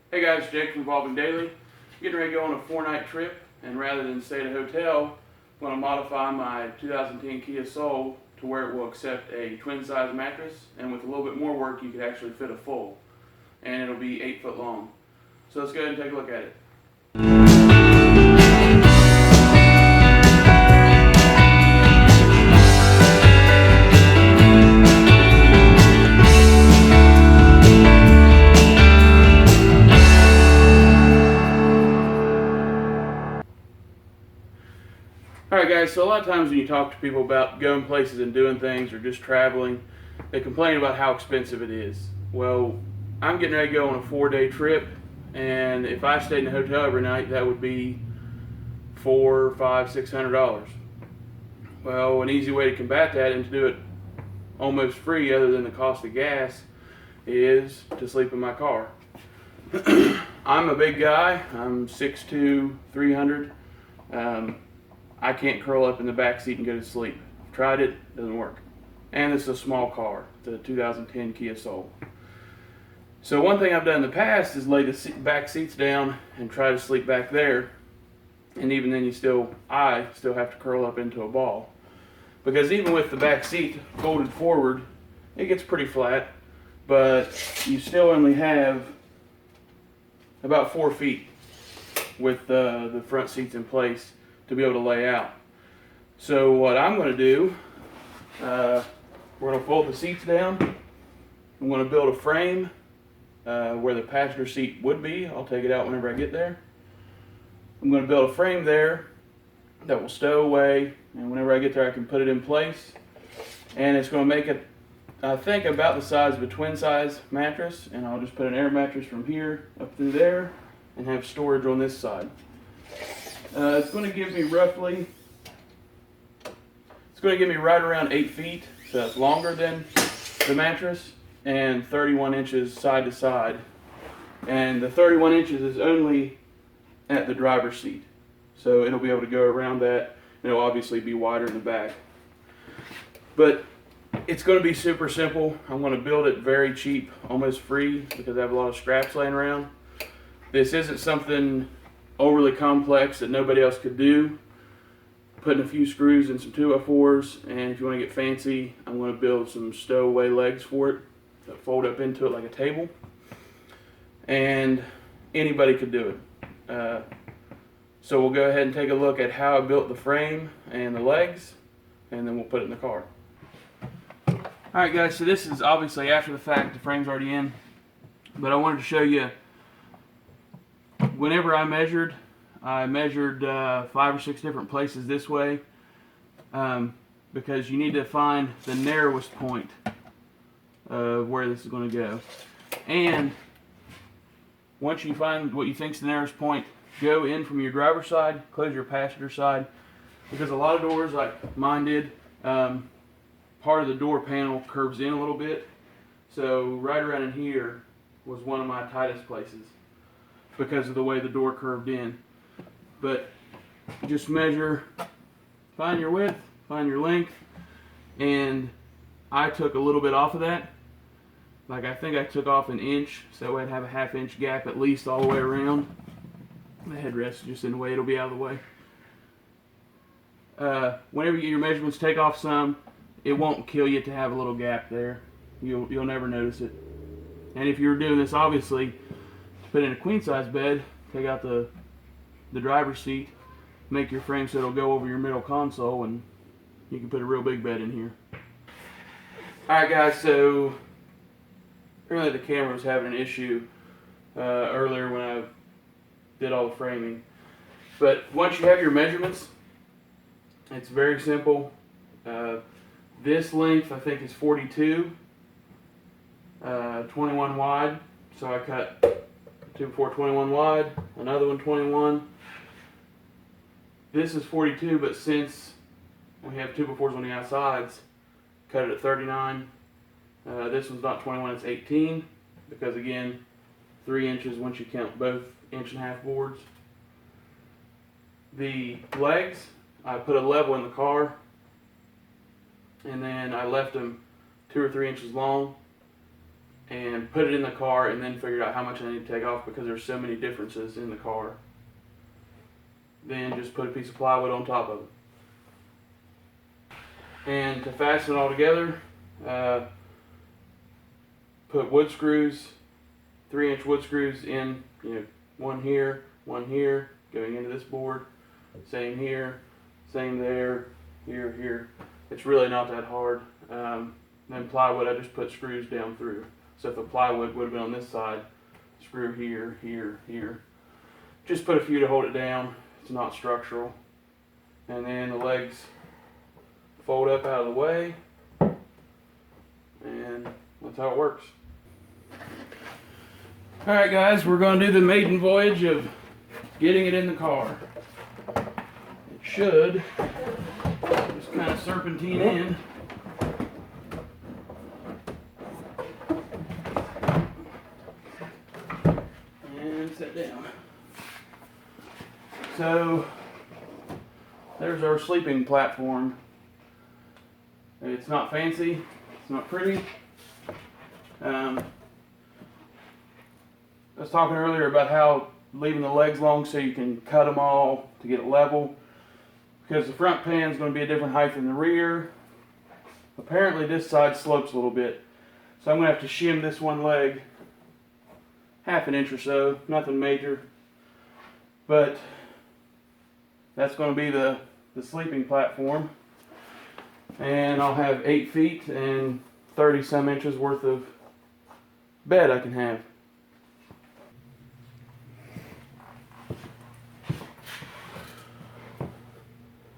Hey guys, Jake from Evolving Daily. Getting ready to go on a 4-night trip, and rather than stay at a hotel, I'm going to modify my 2010 Kia Soul to where it will accept a twin size mattress, and with a little bit more work you could actually fit a full, and it'll be 8 foot long. So let's go ahead and take a look at it. Alright guys, so a lot of times when you talk to people about going places and doing things or just traveling, they complain about how expensive it is. Well, I'm getting ready to go on a 4-day trip, and if I stayed in a hotel every night, that would be $400, $500, $600. Well, an easy way to combat that and to do it almost free other than the cost of gas is to sleep in my car. I'm a big guy. I'm 6'2", 300. I can't curl up in the back seat and go to sleep. I've tried it, doesn't work. And this is a small car, the 2010 Kia Soul. So one thing I've done in the past is lay the back seats down and try to sleep back there. And even then I still have to curl up into a ball. Because even with the back seat folded forward, it gets pretty flat, but you still only have about 4 feet with the front seats in place to be able to lay out. So what I'm going to do, we're going to fold the seats down. I'm going to build a frame where the passenger seat would be. I'll take it out whenever I get there. I'm going to build a frame there that will stow away, and whenever I get there I can put it in place. And it's going to make it, I think, about the size of a twin size mattress, and I'll just put an air mattress from here up through there and have storage on this side. It's going to give me right around 8 feet, so that's longer than the mattress, and 31 inches side to side. And the 31 inches is only at the driver's seat, so it'll be able to go around that. It'll obviously be wider in the back. But it's going to be super simple. I'm going to build it very cheap, almost free, because I have a lot of scraps laying around. This isn't something overly complex that nobody else could do. Putting a few screws and some 2x4s, and if you want to get fancy, I'm going to build some stowaway legs for it that fold up into it like a table. And anybody could do it. So we'll go ahead and take a look at how I built the frame and the legs, and then we'll put it in the car. Alright guys, so this is obviously after the fact. The frame's already in, but I wanted to show you whenever I measured 5 or 6 different places this way, because you need to find the narrowest point of where this is going to go. And once you find what you think is the narrowest point, go in from your driver's side, close your passenger side, because a lot of doors, like mine did, part of the door panel curves in a little bit. So right around in here was one of my tightest places because of the way the door curved in. But just measure, find your width, find your length, and I took a little bit off of that. Like, I think I took off 1 inch, so I'd have a 1/2 inch gap at least all the way around. The headrest is just in the way, it'll be out of the way. Whenever you get your measurements, take off some. It won't kill you to have a little gap there. You'll never notice it. And if you're doing this, obviously, to put in a queen size bed, take out the driver's seat, make your frame so it'll go over your middle console, and you can put a real big bed in here. Alright guys, so apparently the camera was having an issue earlier when I did all the framing. But once you have your measurements, it's very simple. This length I think is 42, 21 wide, so I cut 2x4 21 wide, another one 21. This is 42, but since we have 2x4s on the outsides, cut it at 39. This one's not 21, it's 18, because again, 3 inches once you count both 1.5-inch boards. The legs, I put a level in the car, and then I left them 2 or 3 inches long. and put it in the car, and then figured out how much I need to take off because there's so many differences in the car. Then just put a piece of plywood on top of it. And to fasten it all together, put wood screws, 3-inch wood screws in, one here, going into this board, same here, same there, here. It's really not that hard. Then plywood, I just put screws down through. So if the plywood would have been on this side, screw here. Just put a few to hold it down. It's not structural. And then the legs fold up out of the way, and that's how it works. Alright guys, we're going to do the maiden voyage of getting it in the car. It should just kind of serpentine in. And set down. So there's our sleeping platform. It's not fancy, it's not pretty. I was talking earlier about how leaving the legs long so you can cut them all to get it level, because the front pan is going to be a different height than the rear. Apparently this side slopes a little bit, so I'm going to have to shim this one leg half an inch or so, nothing major, but that's going to be the sleeping platform. And I'll have 8 feet and 30 some inches worth of bed I can have.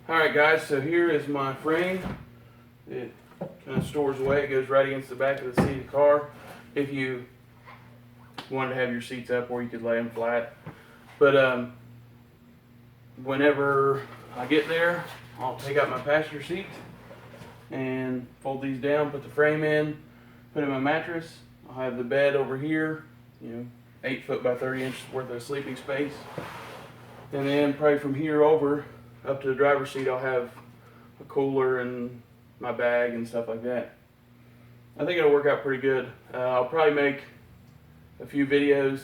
Alright guys, so here is my frame. It kind of stores away, it goes right against the back of the seat of the car. If you wanted to have your seats up, or you could lay them flat. But whenever I get there, I'll take out my passenger seat and fold these down, put the frame in, put in my mattress. I'll have the bed over here, 8 foot by 30 inches worth of sleeping space. And then probably from here over up to the driver's seat, I'll have a cooler and my bag and stuff like that. I think it'll work out pretty good. I'll probably make a few videos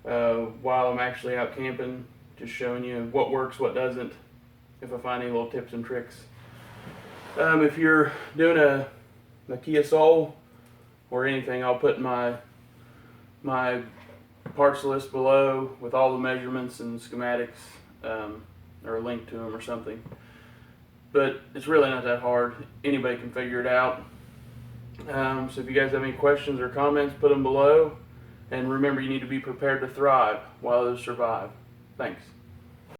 while I'm actually out camping, just showing you what works, what doesn't, if I find any little tips and tricks. If you're doing a Kia Soul or anything, I'll put my parts list below with all the measurements and schematics, or a link to them or something. But it's really not that hard. Anybody can figure it out. So if you guys have any questions or comments, put them below. And remember, you need to be prepared to thrive while others survive. Thanks.